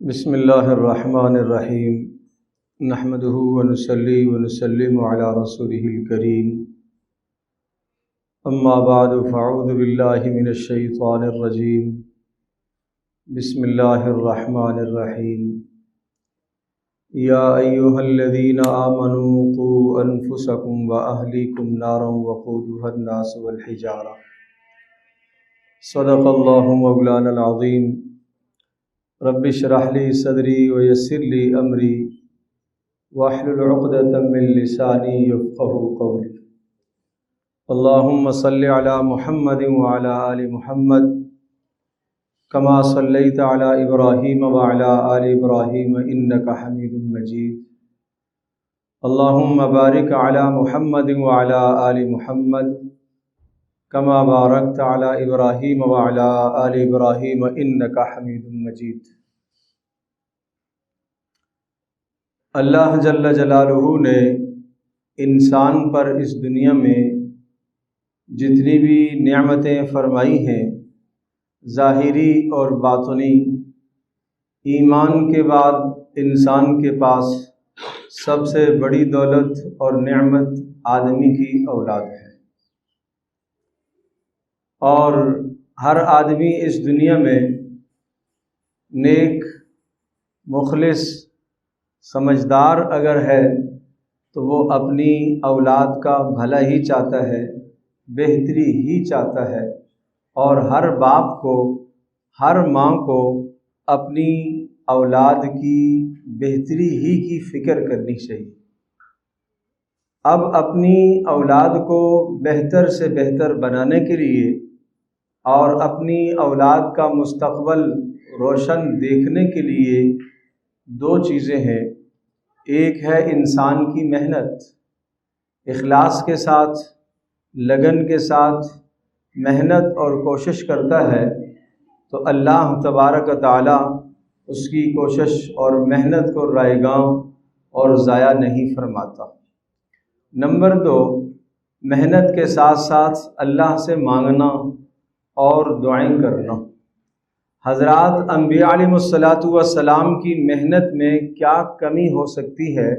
بسم اللہ الرحمن الرحیم نحمدہ ونصلی ونسلم علی رسولہ الکریم اما بعد فاعوذ باللہ من الشیطان الرجیم بسم اللہ الرحمن الرحیم یا ایہا الذین آمنوا قوا انفسکم واہلیکم نارا وقودها الناس والحجارہ صدق اللہ مولانا العظیم رب اشرح لی صدری ویسر لی امری واحلل عقدۃ من لسانی یفقہوا قولی اللہم صل علی محمد وعلی آل محمد کما صلیت علی ابراہیم وعلی آل ابراہیم انک حمید مجید اللہم بارک علی محمد وعلی آل محمد کما بارکت علی ابراہیم وعلی آل ابراہیم انک حمید مجید۔ اللہ جل جلالہ نے انسان پر اس دنیا میں جتنی بھی نعمتیں فرمائی ہیں ظاہری اور باطنی، ایمان کے بعد انسان کے پاس سب سے بڑی دولت اور نعمت آدمی کی اولاد ہے، اور ہر آدمی اس دنیا میں نیک، مخلص، سمجھدار اگر ہے تو وہ اپنی اولاد کا بھلا ہی چاہتا ہے، بہتری ہی چاہتا ہے، اور ہر باپ کو، ہر ماں کو اپنی اولاد کی بہتری ہی کی فکر کرنی چاہیے۔ اب اپنی اولاد کو بہتر سے بہتر بنانے کے لیے اور اپنی اولاد کا مستقبل روشن دیکھنے کے لیے دو چیزیں ہیں۔ ایک ہے انسان کی محنت، اخلاص کے ساتھ، لگن کے ساتھ محنت اور کوشش کرتا ہے تو اللہ تبارک و تعالی اس کی کوشش اور محنت کو رائیگاں اور ضائع نہیں فرماتا۔ نمبر دو، محنت کے ساتھ ساتھ اللہ سے مانگنا اور دعائیں کرنا۔ حضرات انبیاء علیہ السلام کی محنت میں کیا کمی ہو سکتی ہے؟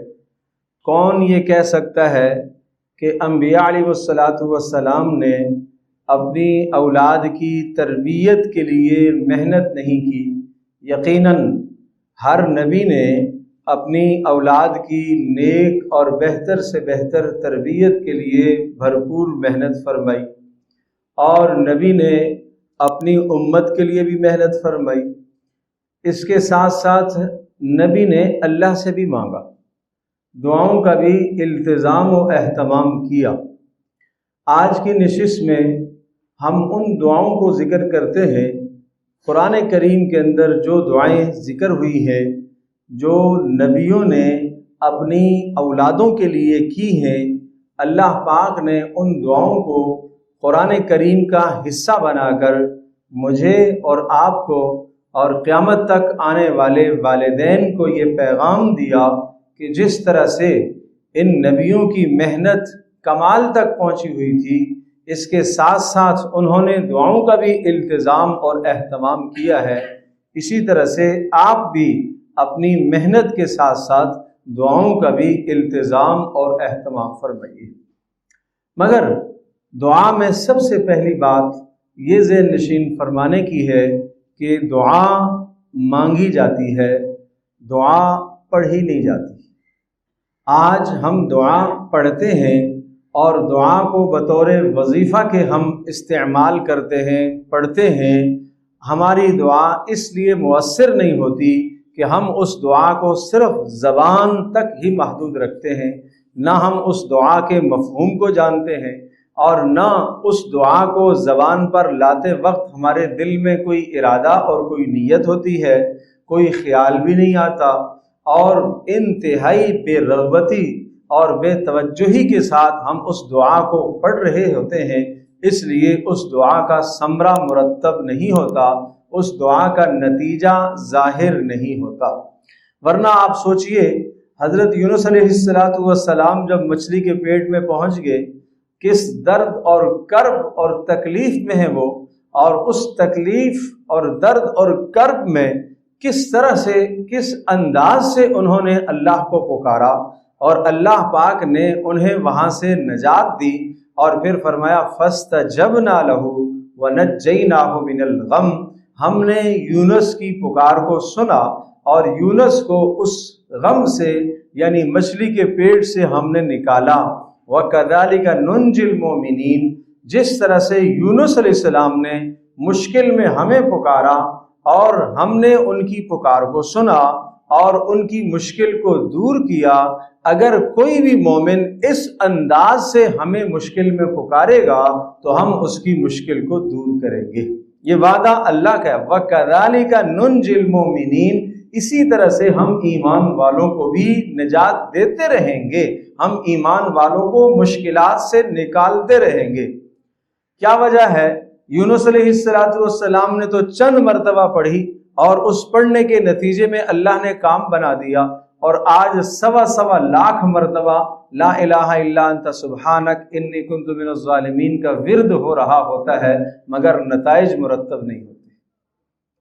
کون یہ کہہ سکتا ہے کہ انبیاء علیہ السلام نے اپنی اولاد کی تربیت کے لیے محنت نہیں کی؟ یقیناً ہر نبی نے اپنی اولاد کی نیک اور بہتر سے بہتر تربیت کے لیے بھرپور محنت فرمائی، اور نبی نے اپنی امت کے لیے بھی محنت فرمائی۔ اس کے ساتھ ساتھ نبی نے اللہ سے بھی مانگا، دعاؤں کا بھی التزام و اہتمام کیا۔ آج کی نشست میں ہم ان دعاؤں کو ذکر کرتے ہیں۔ قرآن کریم کے اندر جو دعائیں ذکر ہوئی ہیں، جو نبیوں نے اپنی اولادوں کے لیے کی ہیں، اللہ پاک نے ان دعاؤں کو قرآن کریم کا حصہ بنا کر مجھے اور آپ کو اور قیامت تک آنے والے والدین کو یہ پیغام دیا کہ جس طرح سے ان نبیوں کی محنت کمال تک پہنچی ہوئی تھی، اس کے ساتھ ساتھ انہوں نے دعاؤں کا بھی التزام اور اہتمام کیا ہے، اسی طرح سے آپ بھی اپنی محنت کے ساتھ ساتھ دعاؤں کا بھی التزام اور اہتمام فرمائیے۔ مگر دعا میں سب سے پہلی بات یہ ذہن نشین فرمانے کی ہے کہ دعا مانگی جاتی ہے، دعا پڑھی نہیں جاتی۔ آج ہم دعا پڑھتے ہیں اور دعا کو بطور وظیفہ کے ہم استعمال کرتے ہیں، پڑھتے ہیں۔ ہماری دعا اس لیے مؤثر نہیں ہوتی کہ ہم اس دعا کو صرف زبان تک ہی محدود رکھتے ہیں، نہ ہم اس دعا کے مفہوم کو جانتے ہیں، اور نہ اس دعا کو زبان پر لاتے وقت ہمارے دل میں کوئی ارادہ اور کوئی نیت ہوتی ہے، کوئی خیال بھی نہیں آتا، اور انتہائی بے رغبتی اور بے توجہی کے ساتھ ہم اس دعا کو پڑھ رہے ہوتے ہیں۔ اس لیے اس دعا کا ثمرہ مرتب نہیں ہوتا، اس دعا کا نتیجہ ظاہر نہیں ہوتا۔ ورنہ آپ سوچئے، حضرت یونس علیہ السلام جب مچھلی کے پیٹ میں پہنچ گئے، کس درد اور کرب اور تکلیف میں ہیں وہ، اور اس تکلیف اور درد اور کرب میں کس طرح سے کس انداز سے انہوں نے اللہ کو پکارا اور اللہ پاک نے انہیں وہاں سے نجات دی، اور پھر فرمایا فاستجبنا لہ ونجیناہ من الغم، ہم نے یونس کی پکار کو سنا اور یونس کو اس غم سے یعنی مچھلی کے پیٹ سے ہم نے نکالا۔ وَكَذَلِكَ نُنْجِي الْمُؤْمِنِينَ، جس طرح سے یونس علیہ السلام نے مشکل میں ہمیں پکارا اور ہم نے ان کی پکار کو سنا اور ان کی مشکل کو دور کیا، اگر کوئی بھی مومن اس انداز سے ہمیں مشکل میں پکارے گا تو ہم اس کی مشکل کو دور کریں گے۔ یہ وعدہ اللہ کا ہے، وَكَذَلِكَ نُنْجِي الْمُؤْمِنِينَ، اسی طرح سے ہم ایمان والوں کو بھی نجات دیتے رہیں گے، ہم ایمان والوں کو مشکلات سے نکالتے رہیں گے۔ کیا وجہ ہے؟ یونس علیہ السلام نے تو چند مرتبہ پڑھی اور اس پڑھنے کے نتیجے میں اللہ نے کام بنا دیا، اور آج سوا لاکھ مرتبہ لا الہ الا انت سبحانک انی کنت من الظالمین کا ورد ہو رہا ہوتا ہے، مگر نتائج مرتب نہیں ہوتے،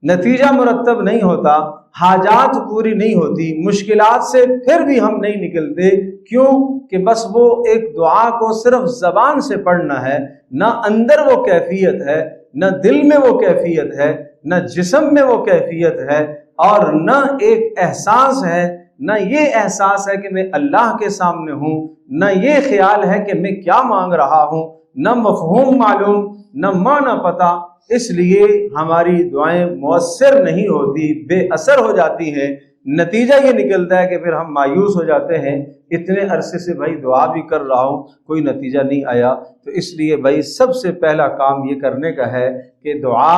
نتیجہ مرتب نہیں ہوتا، حاجات پوری نہیں ہوتی، مشکلات سے پھر بھی ہم نہیں نکلتے۔ کیوں کہ بس وہ ایک دعا کو صرف زبان سے پڑھنا ہے، نہ اندر وہ کیفیت ہے، نہ دل میں وہ کیفیت ہے، نہ جسم میں وہ کیفیت ہے، اور نہ ایک احساس ہے، نہ یہ احساس ہے کہ میں اللہ کے سامنے ہوں، نہ یہ خیال ہے کہ میں کیا مانگ رہا ہوں، نہ مفہوم معلوم، نہ معنی پتہ، اس لیے ہماری دعائیں مؤثر نہیں ہوتی، بے اثر ہو جاتی ہیں۔ نتیجہ یہ نکلتا ہے کہ پھر ہم مایوس ہو جاتے ہیں، اتنے عرصے سے بھائی دعا بھی کر رہا ہوں کوئی نتیجہ نہیں آیا۔ تو اس لیے بھائی سب سے پہلا کام یہ کرنے کا ہے کہ دعا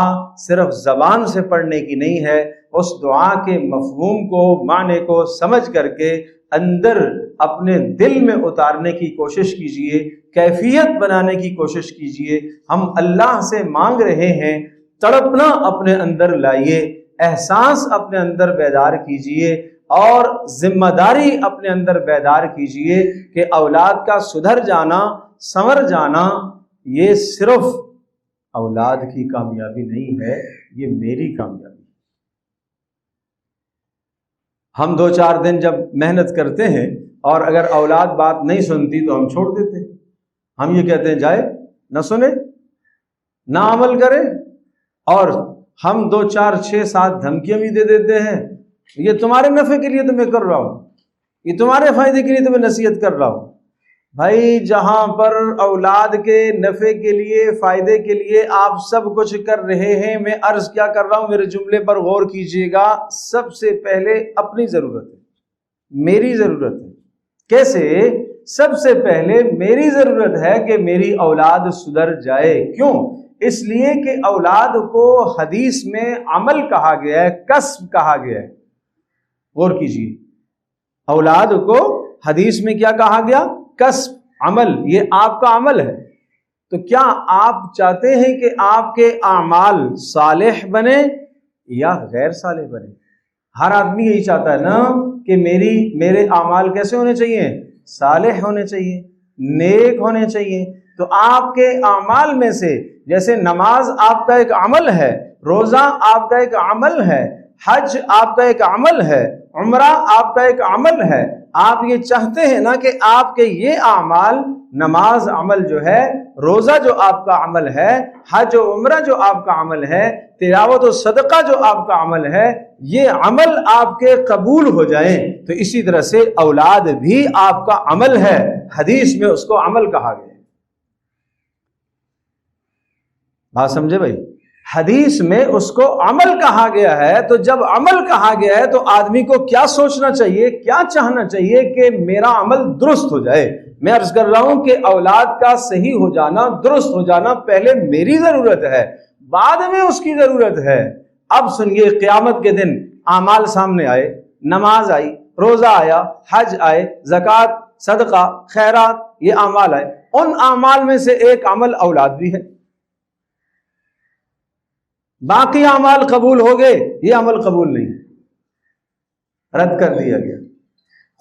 صرف زبان سے پڑھنے کی نہیں ہے، اس دعا کے مفہوم کو، معنی کو سمجھ کر کے اندر اپنے دل میں اتارنے کی کوشش کیجئے، کیفیت بنانے کی کوشش کیجئے۔ ہم اللہ سے مانگ رہے ہیں، تڑپنا اپنے اندر لائیے، احساس اپنے اندر بیدار کیجئے، اور ذمہ داری اپنے اندر بیدار کیجئے کہ اولاد کا سدھر جانا، سنور جانا، یہ صرف اولاد کی کامیابی نہیں ہے، یہ میری کامیابی۔ ہم 2-4 دن جب محنت کرتے ہیں اور اگر اولاد بات نہیں سنتی تو ہم چھوڑ دیتے ہیں، ہم یہ کہتے ہیں جائے، نہ سنے، نہ عمل کرے، اور ہم 2-4-6-7 دھمکیاں بھی دے دیتے ہیں، یہ تمہارے نفع کے لیے تو میں کر رہا ہوں، یہ تمہارے فائدے کے لیے تو میں نصیحت کر رہا ہوں۔ بھائی جہاں پر اولاد کے نفع کے لیے، فائدے کے لیے آپ سب کچھ کر رہے ہیں، میں عرض کیا کر رہا ہوں، میرے جملے پر غور کیجئے گا، سب سے پہلے اپنی ضرورت ہے، میری ضرورت ہے۔ کیسے؟ سب سے پہلے میری ضرورت ہے کہ میری اولاد سدھر جائے۔ کیوں؟ اس لیے کہ اولاد کو حدیث میں عمل کہا گیا ہے، کسب کہا گیا ہے۔ غور کیجئے، اولاد کو حدیث میں کیا کہا گیا؟ کسب، عمل، یہ آپ کا عمل ہے۔ تو کیا آپ چاہتے ہیں کہ آپ کے اعمال صالح بنے یا غیر صالح بنے؟ ہر آدمی یہی چاہتا ہے نا کہ میرے اعمال کیسے ہونے چاہیے؟ صالح ہونے چاہیے، نیک ہونے چاہیے۔ تو آپ کے اعمال میں سے، جیسے نماز آپ کا ایک عمل ہے، روزہ آپ کا ایک عمل ہے، حج آپ کا ایک عمل ہے، عمرہ آپ کا ایک عمل ہے، آپ یہ چاہتے ہیں نا کہ آپ کے یہ اعمال، نماز عمل جو ہے، روزہ جو آپ کا عمل ہے، حج و عمرہ جو آپ کا عمل ہے، تلاوت و صدقہ جو آپ کا عمل ہے، یہ عمل آپ کے قبول ہو جائیں۔ تو اسی طرح سے اولاد بھی آپ کا عمل ہے، حدیث میں اس کو عمل کہا گیا۔ بات سمجھے بھائی؟ حدیث میں اس کو عمل کہا گیا ہے، تو جب عمل کہا گیا ہے تو آدمی کو کیا سوچنا چاہیے، کیا چاہنا چاہیے کہ میرا عمل درست ہو جائے۔ میں عرض کر رہا ہوں کہ اولاد کا صحیح ہو جانا، درست ہو جانا پہلے میری ضرورت ہے، بعد میں اس کی ضرورت ہے۔ اب سنیے، قیامت کے دن اعمال سامنے آئے، نماز آئی، روزہ آیا، حج آئے، زکوٰۃ، صدقہ، خیرات، یہ اعمال آئے، ان اعمال میں سے ایک عمل اولاد بھی ہے، باقی اعمال قبول ہو گئے، یہ عمل قبول نہیں، رد کر دیا گیا۔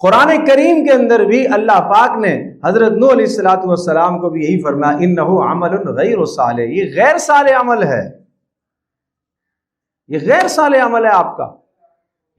قرآن کریم کے اندر بھی اللہ پاک نے حضرت نوح علیہ السلام کو بھی یہی فرمایا، انہ عمل غیر صالح، یہ غیر صالح عمل ہے، یہ غیر صالح عمل ہے آپ کا۔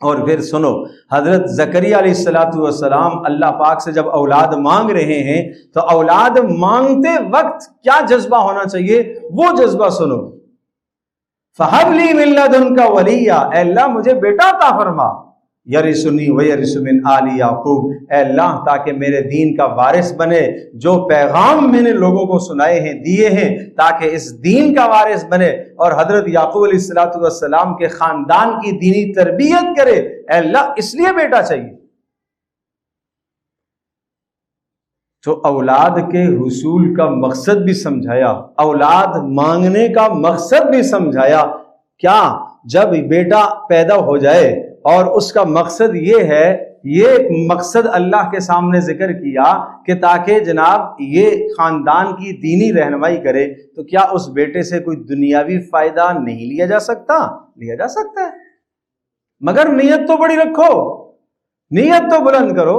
اور پھر سنو، حضرت زکریا علیہ السلام اللہ پاک سے جب اولاد مانگ رہے ہیں تو اولاد مانگتے وقت کیا جذبہ ہونا چاہیے، وہ جذبہ سنو۔ فَهَبْ لِي مِن لَّدُنْكَ وَلِيًّا، اے اللہ مجھے بیٹا عطا فرما، یرثنی ویرث من آل یعقوب، اے اللہ تاکہ میرے دین کا وارث بنے، جو پیغام میں نے لوگوں کو سنائے ہیں دیے ہیں تاکہ اس دین کا وارث بنے، اور حضرت یعقوب علیہ السلام کے خاندان کی دینی تربیت کرے، اے اللہ اس لیے بیٹا چاہیے۔ تو اولاد کے حصول کا مقصد بھی سمجھایا، اولاد مانگنے کا مقصد بھی سمجھایا۔ کیا جب بیٹا پیدا ہو جائے اور اس کا مقصد یہ ہے، یہ مقصد اللہ کے سامنے ذکر کیا کہ تاکہ جناب یہ خاندان کی دینی رہنمائی کرے، تو کیا اس بیٹے سے کوئی دنیاوی فائدہ نہیں لیا جا سکتا؟ لیا جا سکتا ہے، مگر نیت تو بڑی رکھو، نیت تو بلند کرو۔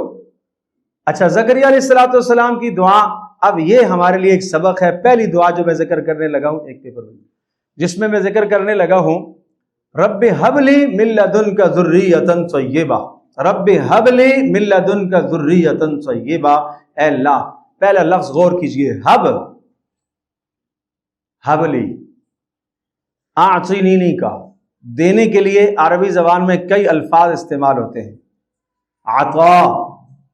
اچھا، زکریا علیہ السلام کی دعا، اب یہ ہمارے لیے ایک سبق ہے۔ پہلی دعا جو میں ذکر کرنے لگا ہوں، ایک پیپر جس میں میں ذکر کرنے لگا ہوں، رب حب لی من لدنک ذریۃ طیبہ، رب حب لی من لدنک ذریۃ طیبہ، اے اللہ، پہلا لفظ غور کیجئے، حب، حب لی، اعطینی نہیں کہا، دینے کے لیے عربی زبان میں کئی الفاظ استعمال ہوتے ہیں۔ عطا،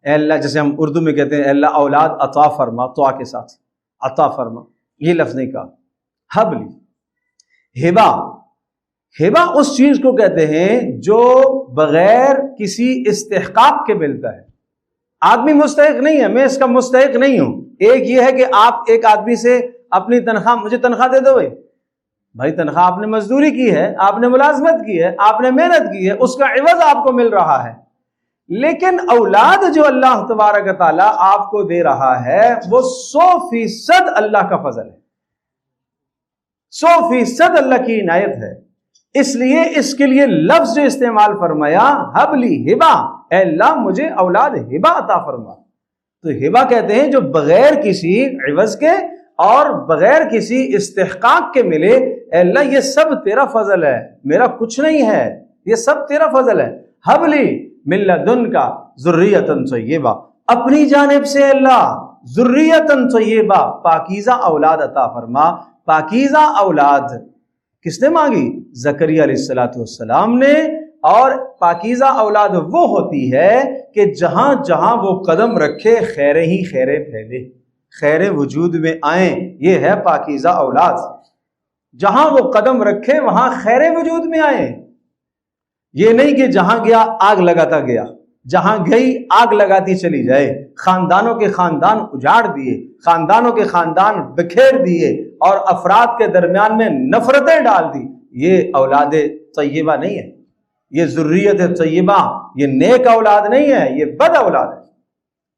اے اللہ، جیسے ہم اردو میں کہتے ہیں اے اللہ اولاد عطا فرما، طا کے ساتھ عطا فرما، یہ لفظ نہیں کہا۔ حب لی، ہبہ، ہبہ اس چیز کو کہتے ہیں جو بغیر کسی استحقاق کے ملتا ہے۔ آدمی مستحق نہیں ہے، میں اس کا مستحق نہیں ہوں۔ ایک یہ ہے کہ آپ ایک آدمی سے اپنی تنخواہ، مجھے تنخواہ دے دو بھائی تنخواہ آپ نے مزدوری کی ہے، آپ نے ملازمت کی ہے، آپ نے محنت کی ہے، اس کا عوض آپ کو مل رہا ہے۔ لیکن اولاد جو اللہ تبارک و تعالیٰ آپ کو دے رہا ہے وہ 100% اللہ کا فضل ہے، 100% اللہ کی عنایت ہے۔ اس لیے اس کے لیے لفظ جو استعمال فرمایا، حب لی ہبہ، اے اللہ مجھے اولاد ہبہ عطا فرما۔ تو ہبہ کہتے ہیں جو بغیر کسی عوض کے اور بغیر کسی استحقاق کے ملے۔ اے اللہ یہ سب تیرا فضل ہے، میرا کچھ نہیں ہے، یہ سب تیرا فضل ہے۔ حب لی من لدنک ذریۃ طیبہ، اپنی جانب سے اللہ ذریۃ طیبہ، پاکیزہ اولاد عطا فرما۔ پاکیزہ اولاد کس نے مانگی؟ زکریا علیہ السلام نے۔ اور پاکیزہ اولاد وہ ہوتی ہے کہ جہاں جہاں وہ قدم رکھے خیر ہی خیر پھیلے، خیر وجود میں آئیں، یہ ہے پاکیزہ اولاد۔ جہاں وہ قدم رکھے وہاں خیر وجود میں آئیں، یہ نہیں کہ جہاں گیا آگ لگاتا گیا، جہاں گئی آگ لگاتی چلی جائے، خاندانوں کے خاندان اجاڑ دیے، خاندانوں کے خاندان بکھیر دیے اور افراد کے درمیان میں نفرتیں ڈال دی۔ یہ اولاد طیبہ نہیں ہے، یہ ذریت طیبہ، یہ نیک اولاد نہیں ہے، یہ بد اولاد ہے۔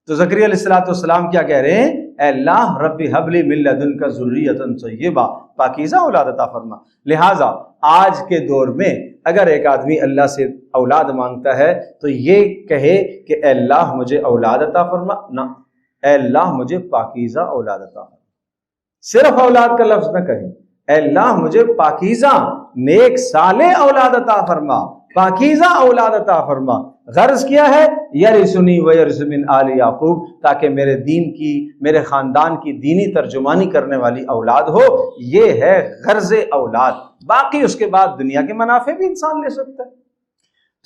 تو زکریا علیہ السلام کیا کہہ رہے ہیں؟ اے اللہ رب حب لی من لدنک ذریۃ طیبہ، پاکیزہ اولاد عطا فرما۔ لہٰذا آج کے دور میں اگر ایک آدمی اللہ سے اولاد مانگتا ہے تو یہ کہے کہ اے اللہ مجھے اولاد عطا فرما، نہ، اے اللہ مجھے پاکیزہ اولاد عطا فرما۔ صرف اولاد کا لفظ نہ کہیں، اے اللہ مجھے پاکیزہ نیک صالح اولاد عطا فرما، پاکیزہ اولاد عطا فرما۔ غرض کیا ہے؟ یرثنی ویرث من آل یعقوب، تاکہ میرے دین کی، میرے خاندان کی دینی ترجمانی کرنے والی اولاد ہو۔ یہ ہے غرض اولاد، باقی اس کے بعد دنیا کے منافع بھی انسان لے سکتا ہے۔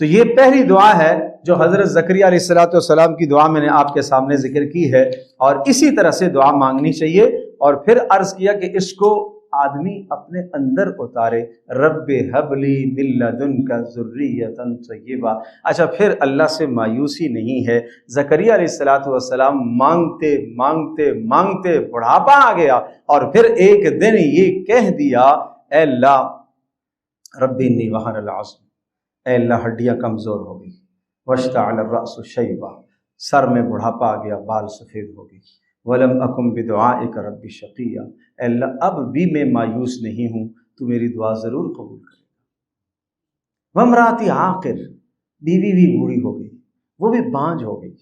تو یہ پہلی دعا ہے جو حضرت زکریا علیہ السلام کی دعا میں نے آپ کے سامنے ذکر کی ہے، اور اسی طرح سے دعا مانگنی چاہیے۔ اور پھر عرض کیا کہ اس کو آدمی اپنے اندر اتارے، رب حب لی من لدنک ذریۃ طیبہ۔ اچھا، پھر اللہ سے مایوسی نہیں ہے۔ زکریا علیہ السلام مانگتے مانگتے مانگتے بڑھاپا آ گیا، اور پھر ایک دن یہ کہہ دیا، اے اللہ رب انی وہن العظم، اے اللہ ہڈیاں کمزور ہو گئی، واشتعل الرأس شیبہ، سر میں بڑھاپا آ گیا، بال سفید ہو گئی، ولم اکن بدعائک رب شقیہ، اے اللہ اب بھی میں مایوس نہیں ہوں، تو میری دعا ضرور قبول کرے گا۔ وامراتی عاقر، بیوی بھی بوڑھی ہو گئی، وہ بھی بانجھ ہو گئی،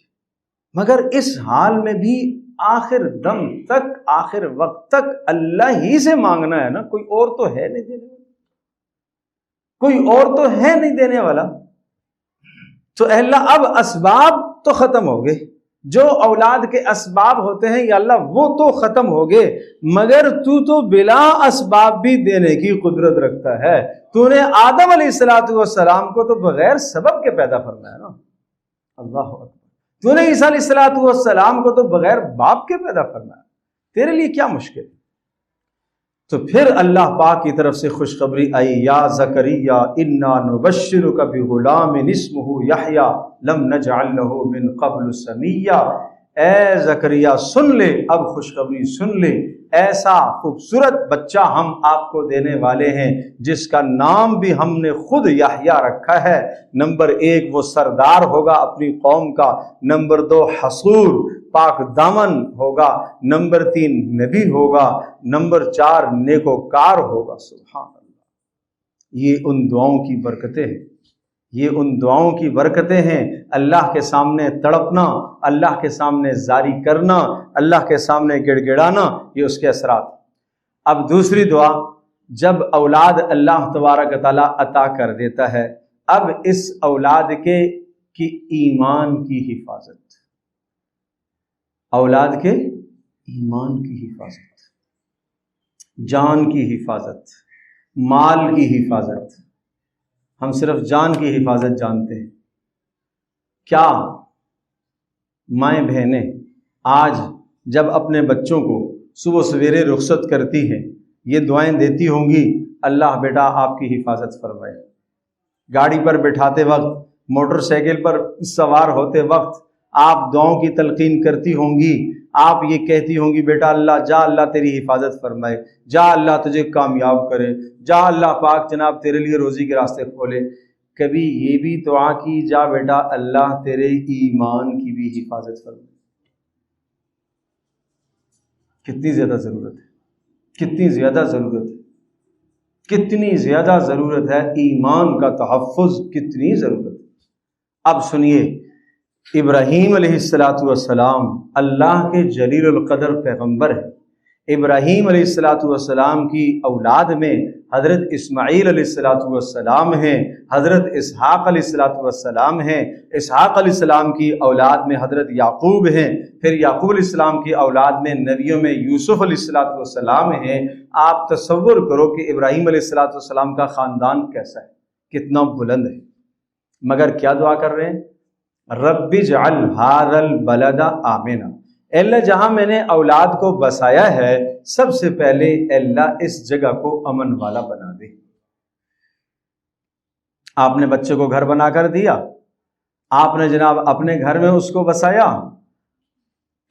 مگر اس حال میں بھی آخر دم تک، آخر وقت تک اللہ ہی سے مانگنا ہے نا، کوئی اور تو ہے نہیں دینے والا، کوئی اور تو ہے نہیں دینے والا۔ تو اے اللہ اب اسباب تو ختم ہو گئے، جو اولاد کے اسباب ہوتے ہیں یا اللہ وہ تو ختم ہو گئے، مگر تو بلا اسباب بھی دینے کی قدرت رکھتا ہے۔ تو نے آدم علیہ السلام کو تو بغیر سبب کے پیدا فرمایا نا، اللہ اکبر۔ تو نے عیسیٰ علیہ السلام کو تو بغیر باپ کے پیدا فرمایا، تیرے لیے کیا مشکل؟ تو پھر اللہ پاک کی طرف سے خوشخبری آئی، یا زکریا انا نبشرک بغلام اسمہ یحییٰ لم نجعل لہ من قبل سمیہ۔ اے زکریا سن لے، اب خوشخبری سن لے، ایسا خوبصورت بچہ ہم آپ کو دینے والے ہیں جس کا نام بھی ہم نے خود یحییٰ رکھا ہے۔ نمبر 1 وہ سردار ہوگا اپنی قوم کا، نمبر 2 حصور پاک دامن ہوگا، نمبر 3 نبی ہوگا، نمبر 4 نیکوکار ہوگا۔ سبحان اللہ، یہ ان دعاؤں کی برکتیں ہیں، یہ ان دعاؤں کی برکتیں ہیں۔ اللہ کے سامنے تڑپنا، اللہ کے سامنے زاری کرنا، اللہ کے سامنے گڑ گڑانا، یہ اس کے اثرات۔ اب دوسری دعا، جب اولاد اللہ تبارک تعالیٰ عطا کر دیتا ہے، اب اس اولاد کی ایمان کی حفاظت، اولاد کے ایمان کی حفاظت، جان کی حفاظت، مال کی حفاظت۔ ہم صرف جان کی حفاظت جانتے ہیں، کیا مائیں بہنیں آج جب اپنے بچوں کو صبح سویرے رخصت کرتی ہیں یہ دعائیں دیتی ہوں گی، اللہ بیٹا آپ کی حفاظت فرمائے۔ گاڑی پر بٹھاتے وقت، موٹر سائیکل پر سوار ہوتے وقت آپ دعاؤں کی تلقین کرتی ہوں گی، آپ یہ کہتی ہوں گی بیٹا اللہ جا، اللہ تیری حفاظت فرمائے، جا اللہ تجھے کامیاب کرے، جا اللہ پاک جناب تیرے لیے روزی کے راستے کھولے۔ کبھی یہ بھی دعا کی جا بیٹا اللہ تیرے ایمان کی بھی حفاظت فرمائے؟ کتنی زیادہ ضرورت ہے، کتنی زیادہ ضرورت ہے، کتنی زیادہ ضرورت ہے، ایمان کا تحفظ کتنی ضرورت ہے۔ اب سنیے، ابراہیم علیہ السلام اللہ کے جلیل القدر پیغمبر ہیں۔ ابراہیم علیہ السلام کی اولاد میں حضرت اسماعیل علیہ السلام ہیں، حضرت اسحاق علیہ السلام ہیں، اسحاق علیہ السلام کی اولاد میں حضرت یعقوب ہیں، پھر یعقوب علیہ السلام کی اولاد میں نبیوں میں یوسف علیہ السلام ہیں۔ آپ تصور کرو کہ ابراہیم علیہ السلام کا خاندان کیسا ہے، کتنا بلند ہے، مگر کیا دعا کر رہے ہیں؟ رب اجعل ھذا البلد آمنا، اے اللہ جہاں میں نے اولاد کو بسایا ہے سب سے پہلے اے اللہ اس جگہ کو امن والا بنا دے۔ آپ نے بچے کو گھر بنا کر دیا، آپ نے جناب اپنے گھر میں اس کو بسایا،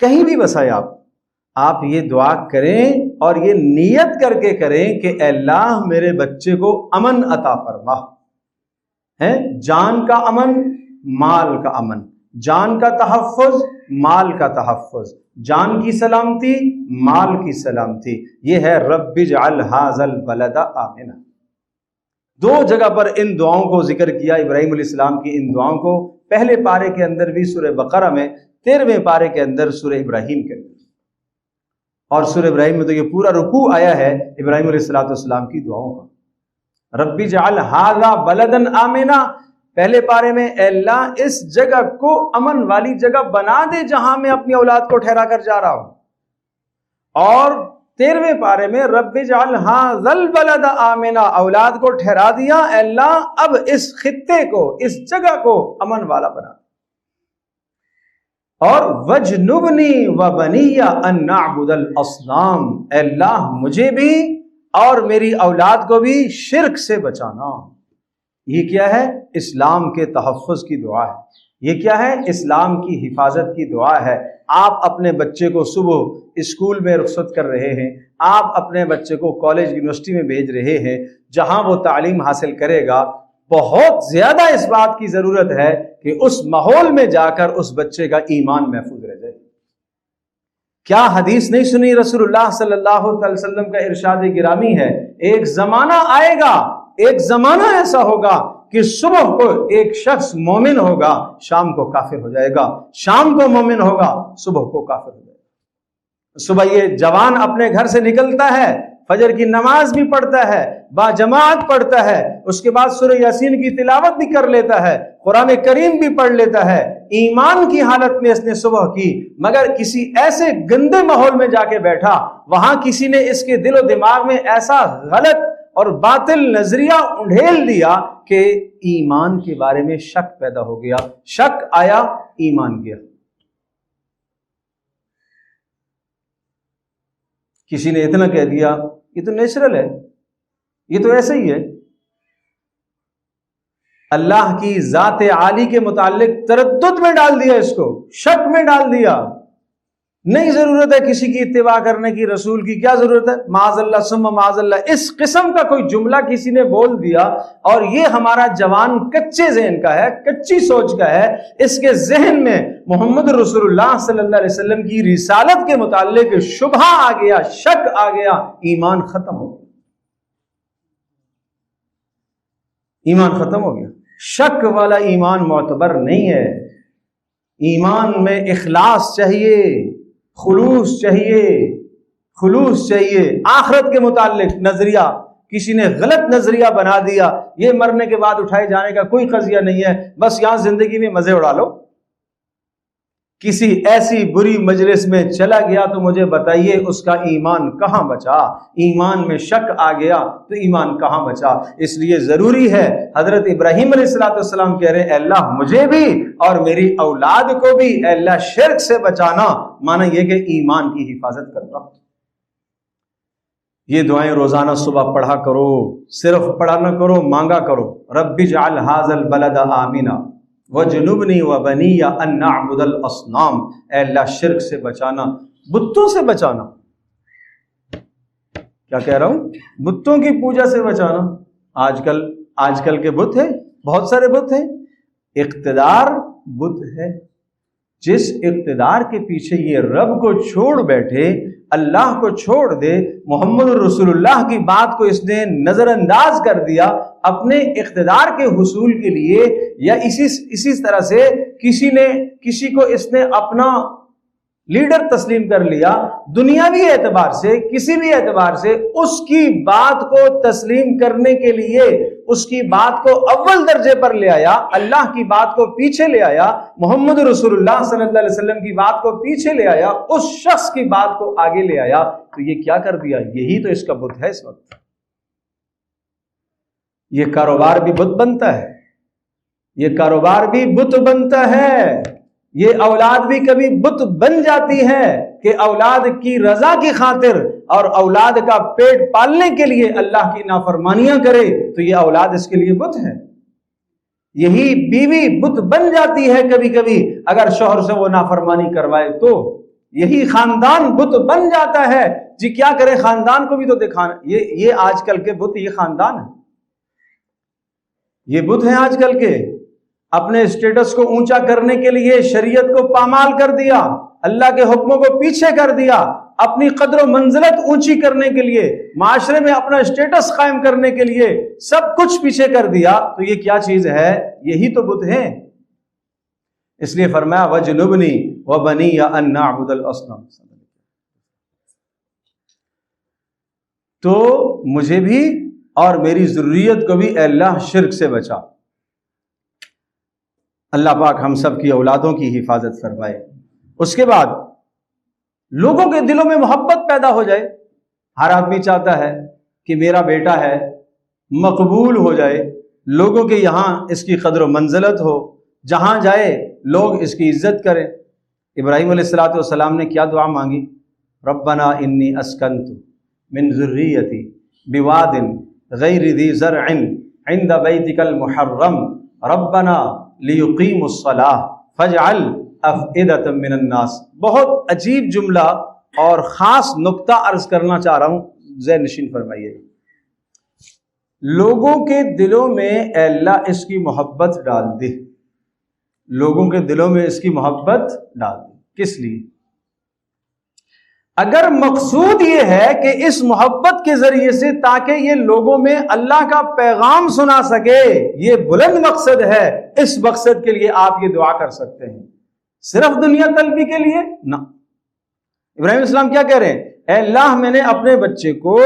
کہیں بھی بسایا، آپ یہ دعا کریں اور یہ نیت کر کے کریں کہ اے اللہ میرے بچے کو امن عطا فرما، ہے جان کا امن، مال کا امن، جان کا تحفظ، مال کا تحفظ، جان کی سلامتی، مال کی سلامتی، یہ ہے رب اجعل ھذا البلد آمنا۔ دو جگہ پر ان دعاؤں کو ذکر کیا، ابراہیم علیہ السلام کی ان دعاؤں کو، پہلے پارے کے اندر بھی سورہ بقرہ میں، 13ویں پارے کے اندر سورہ ابراہیم کے اندر، اور سورہ ابراہیم میں تو یہ پورا رکوع آیا ہے ابراہیم علیہ السلام کی دعاؤں کا۔ رب اجعل ھذا بلدا آمنا، پہلے پارے میں اے اللہ اس جگہ کو امن والی جگہ بنا دے جہاں میں اپنی اولاد کو ٹھہرا کر جا رہا ہوں، اور 13ویں پارے میں رب اجعل ھذا البلد آمنا، اولاد کو ٹھہرا دیا اے اللہ اب اس خطے کو، اس جگہ کو امن والا بنا، اور وجنبنی وبنی ان نعبد الاصنام، اے اللہ مجھے بھی اور میری اولاد کو بھی شرک سے بچانا۔ یہ کیا ہے؟ اسلام کے تحفظ کی دعا ہے، یہ کیا ہے؟ اسلام کی حفاظت کی دعا ہے۔ آپ اپنے بچے کو صبح اسکول میں رخصت کر رہے ہیں، آپ اپنے بچے کو کالج یونیورسٹی میں بھیج رہے ہیں، جہاں وہ تعلیم حاصل کرے گا بہت زیادہ اس بات کی ضرورت ہے کہ اس ماحول میں جا کر اس بچے کا ایمان محفوظ رہ جائے۔ کیا حدیث نہیں سنی رسول اللہ صلی اللہ علیہ وسلم کا ارشاد گرامی ہے، ایک زمانہ آئے گا، ایک زمانہ ایسا ہوگا کہ صبح کو ایک شخص مومن ہوگا، شام کو کافر ہو جائے گا، شام کو مومن ہوگا، صبح کو کافر ہو جائے گا۔ صبح یہ جوان اپنے گھر سے نکلتا ہے، فجر کی نماز بھی پڑھتا ہے، باجماعت پڑھتا ہے، اس کے بعد سورہ یاسین کی تلاوت بھی کر لیتا ہے، قرآن کریم بھی پڑھ لیتا ہے، ایمان کی حالت میں اس نے صبح کی، مگر کسی ایسے گندے ماحول میں جا کے بیٹھا، وہاں کسی نے اس کے دل و دماغ میں ایسا غلط اور باطل نظریہ انڈھیل دیا کہ ایمان کے بارے میں شک پیدا ہو گیا، شک آیا، ایمان گیا۔ کسی نے اتنا کہہ دیا یہ تو نیچرل ہے، یہ تو ایسا ہی ہے۔ اللہ کی ذات عالی کے متعلق تردد میں ڈال دیا، اس کو شک میں ڈال دیا۔ نہیں ضرورت ہے کسی کی اتباع کرنے کی، رسول کی کیا ضرورت ہے، معاذ اللہ ثم معاذ اللہ، اس قسم کا کوئی جملہ کسی نے بول دیا، اور یہ ہمارا جوان کچے ذہن کا ہے، کچی سوچ کا ہے، اس کے ذہن میں محمد رسول اللہ صلی اللہ علیہ وسلم کی رسالت کے متعلق شبہ آ گیا، شک آ گیا، ایمان ختم ہو گیا، ایمان ختم ہو گیا۔ شک والا ایمان معتبر نہیں ہے۔ ایمان میں اخلاص چاہیے، خلوص چاہیے، خلوص چاہیے۔ آخرت کے متعلق نظریہ کسی نے غلط نظریہ بنا دیا، یہ مرنے کے بعد اٹھائے جانے کا کوئی قضیہ نہیں ہے، بس یہاں زندگی میں مزے اڑا لو۔ کسی ایسی بری مجلس میں چلا گیا تو مجھے بتائیے اس کا ایمان کہاں بچا؟ ایمان میں شک آ گیا تو ایمان کہاں بچا؟ اس لیے ضروری ہے، حضرت ابراہیم علیہ السلام کہہ رہے ہیں، اے اللہ مجھے بھی اور میری اولاد کو بھی اے اللہ شرک سے بچانا، معنی یہ کہ ایمان کی حفاظت کرنا۔ یہ دعائیں روزانہ صبح پڑھا کرو، صرف پڑھا نہ کرو، مانگا کرو۔ رب اجعل ھذا البلد آمنا وجنبنی وبنی ان نعبد الاصنام، اے اللہ شرک سے بچانا، بتوں سے بچانا۔ کیا کہہ رہا ہوں؟ بتوں کی پوجا سے بچانا۔ آج کل کے بت ہیں، بہت سارے بت ہیں۔ اقتدار بت ہے، جس اقتدار کے پیچھے یہ رب کو چھوڑ بیٹھے، اللہ کو چھوڑ دے، محمد رسول اللہ کی بات کو اس نے نظر انداز کر دیا اپنے اقتدار کے حصول کے لیے، یا اسی طرح سے کسی کو اس نے اپنا لیڈر تسلیم کر لیا، دنیاوی اعتبار سے کسی بھی اعتبار سے اس کی بات کو تسلیم کرنے کے لیے اس کی بات کو اول درجے پر لے آیا، اللہ کی بات کو پیچھے لے آیا، محمد رسول اللہ صلی اللہ علیہ وسلم کی بات کو پیچھے لے آیا، اس شخص کی بات کو آگے لے آیا، تو یہ کیا کر دیا؟ یہی تو اس کا بت ہے اس وقت۔ یہ کاروبار بھی بت بنتا ہے، یہ کاروبار بھی بت بنتا ہے، یہ اولاد بھی کبھی بت بن جاتی ہے کہ اولاد کی رضا کی خاطر اور اولاد کا پیٹ پالنے کے لیے اللہ کی نافرمانیاں کرے، تو یہ اولاد اس کے لیے بت ہے۔ یہی بیوی بت بن جاتی ہے کبھی کبھی اگر شوہر سے وہ نافرمانی کروائے تو، یہی خاندان بت بن جاتا ہے۔ جی کیا کرے، خاندان کو بھی تو دکھانا۔ یہ آج کل کے بت، یہ خاندان ہے، یہ بت ہیں آج کل کے۔ اپنے اسٹیٹس کو اونچا کرنے کے لیے شریعت کو پامال کر دیا، اللہ کے حکموں کو پیچھے کر دیا، اپنی قدر و منزلت اونچی کرنے کے لیے، معاشرے میں اپنا اسٹیٹس قائم کرنے کے لیے سب کچھ پیچھے کر دیا، تو یہ کیا چیز ہے؟ یہی تو بت ہیں۔ اس لیے فرمایا وَجْنُبْنِي وَبَنِيَّ أَن نَّعْبُدَ الْأَصْنَامَ، تو مجھے بھی اور میری ذریت کو بھی اے اللہ شرک سے بچا۔ اللہ پاک ہم سب کی اولادوں کی حفاظت فرمائے۔ اس کے بعد لوگوں کے دلوں میں محبت پیدا ہو جائے۔ ہر آدمی چاہتا ہے کہ میرا بیٹا ہے مقبول ہو جائے، لوگوں کے یہاں اس کی قدر و منزلت ہو، جہاں جائے لوگ اس کی عزت کریں۔ ابراہیم علیہ السلام نے کیا دعا مانگی؟ ربنا انی اسکنت من ذریتی بواد غیر ذی زرع عند بیتک المحرم ربنا لیقیموا الصلاۃ فاجعل افئدۃ من الناس۔ بہت عجیب جملہ اور خاص نقطہ عرض کرنا چاہ رہا ہوں، ذہن نشین فرمائیے۔ لوگوں کے دلوں میں اے اللہ اس کی محبت ڈال دے، لوگوں کے دلوں میں اس کی محبت ڈال دے۔ کس لیے؟ اگر مقصود یہ ہے کہ اس محبت کے ذریعے سے تاکہ یہ لوگوں میں اللہ کا پیغام سنا سکے، یہ بلند مقصد ہے، اس مقصد کے لیے آپ یہ دعا کر سکتے ہیں۔ صرف دنیا طلبی کے لیے نہ۔ ابراہیم السلام کیا کہہ رہے ہیں؟ اے اللہ میں نے اپنے بچے کو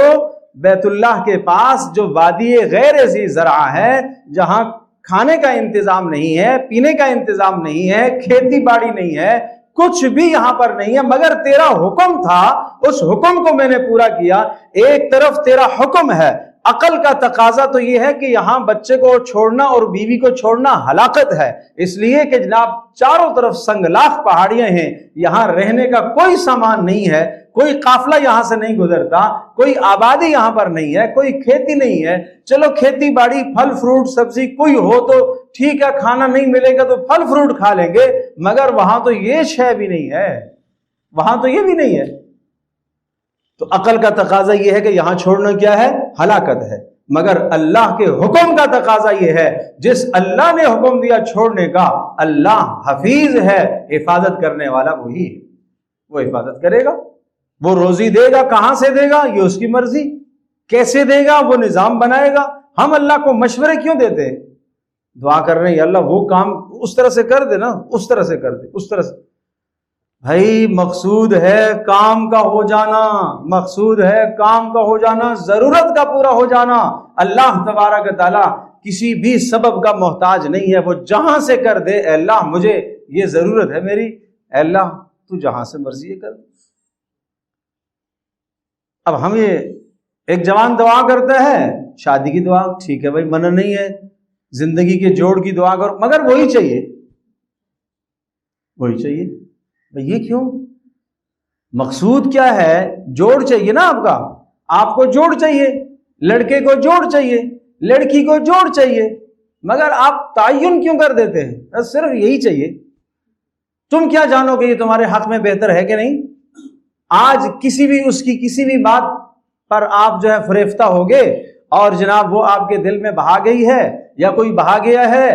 بیت اللہ کے پاس جو وادی غیر ذی زرع ہے، جہاں کھانے کا انتظام نہیں ہے، پینے کا انتظام نہیں ہے، کھیتی باڑی نہیں ہے، کچھ بھی یہاں پر نہیں ہے، مگر تیرا حکم تھا، اس حکم کو میں نے پورا کیا۔ ایک طرف تیرا حکم ہے، عقل کا تقاضا تو یہ ہے کہ یہاں بچے کو چھوڑنا اور بیوی کو چھوڑنا ہلاکت ہے، اس لیے کہ جناب چاروں طرف سنگلاخ پہاڑیاں ہیں، یہاں رہنے کا کوئی سامان نہیں ہے، کوئی قافلہ یہاں سے نہیں گزرتا، کوئی آبادی یہاں پر نہیں ہے، کوئی کھیتی نہیں ہے۔ چلو کھیتی باڑی، پھل فروٹ سبزی کوئی ہو تو ٹھیک ہے، کھانا نہیں ملے گا تو پھل فروٹ کھا لیں گے، مگر وہاں تو یہ شے بھی نہیں ہے، وہاں تو یہ بھی نہیں ہے۔ تو عقل کا تقاضا یہ ہے کہ یہاں چھوڑنا کیا ہے؟ ہلاکت ہے، مگر اللہ کے حکم کا تقاضا یہ ہے، جس اللہ نے حکم دیا چھوڑنے کا، اللہ حفیظ ہے، حفاظت کرنے والا وہی ہے، وہ حفاظت کرے گا، وہ روزی دے گا، کہاں سے دے گا یہ اس کی مرضی، کیسے دے گا وہ نظام بنائے گا۔ ہم اللہ کو مشورے کیوں دیتے ہیں؟ دعا کر رہے ہیں یا اللہ وہ کام اس طرح سے کر دے نا، اس طرح سے کر دے، اس طرح سے۔ بھائی مقصود ہے کام کا ہو جانا، مقصود ہے کام کا ہو جانا، ضرورت کا پورا ہو جانا۔ اللہ تبارک و تعالی کسی بھی سبب کا محتاج نہیں ہے، وہ جہاں سے کر دے، اے اللہ مجھے یہ ضرورت ہے میری، اے اللہ تو جہاں سے مرضی ہے کر دے۔ اب ہم یہ ایک جوان دعا کرتا ہے، شادی کی دعا ٹھیک ہے بھائی، منع نہیں ہے، زندگی کے جوڑ کی دعا کرو، مگر وہی چاہیے، وہی چاہیے۔ بھائی یہ کیوں؟ مقصود کیا ہے؟ جوڑ چاہیے نا آپ کا، آپ کو جوڑ چاہیے، لڑکے کو جوڑ چاہیے، لڑکی کو جوڑ چاہیے، مگر آپ تعین کیوں کر دیتے ہیں؟ صرف یہی چاہیے۔ تم کیا جانو کہ یہ تمہارے حق میں بہتر ہے کہ نہیں؟ آج کسی بھی اس کی کسی بھی بات پر آپ جو ہے فریفتہ ہوگے اور جناب وہ آپ کے دل میں بہا گئی ہے یا کوئی بہا گیا ہے،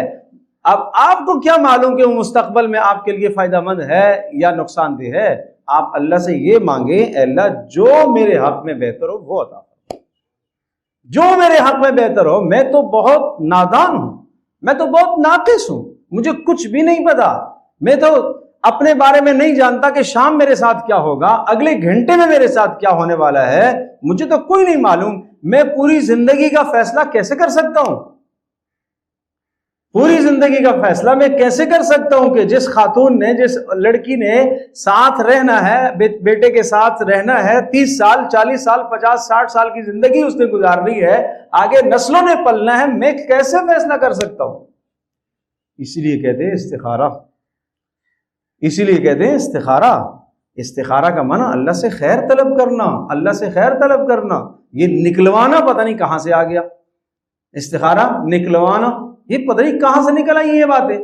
اب آپ کو کیا معلوم کہ وہ مستقبل میں آپ کے لیے فائدہ مند ہے یا نقصان دہ ہے؟ آپ اللہ سے یہ مانگیں، اے اللہ جو میرے حق میں بہتر ہو وہ عطا فرما، جو میرے حق میں بہتر ہو۔ میں تو بہت نادان ہوں، میں تو بہت ناقص ہوں، مجھے کچھ بھی نہیں پتا، میں تو اپنے بارے میں نہیں جانتا کہ شام میرے ساتھ کیا ہوگا، اگلے گھنٹے میں میرے ساتھ کیا ہونے والا ہے، مجھے تو کوئی نہیں معلوم۔ میں پوری زندگی کا فیصلہ کیسے کر سکتا ہوں؟ پوری زندگی کا فیصلہ میں کیسے کر سکتا ہوں کہ جس خاتون نے، جس لڑکی نے ساتھ رہنا ہے، بیٹے کے ساتھ رہنا ہے، 30 سال 40 سال 50 60 سال کی زندگی اس نے گزارنی ہے، آگے نسلوں نے پلنا ہے، میں کیسے فیصلہ کر سکتا ہوں؟ اسی لیے کہتے ہیں استخارہ، اسی لیے کہتے ہیں استخارہ۔ استخارہ کا معنی اللہ سے خیر طلب کرنا، اللہ سے خیر طلب کرنا۔ یہ نکلوانا پتہ نہیں کہاں سے آ گیا، استخارہ نکلوانا، یہ پتہ نہیں کہاں سے نکل آئی یہ باتیں۔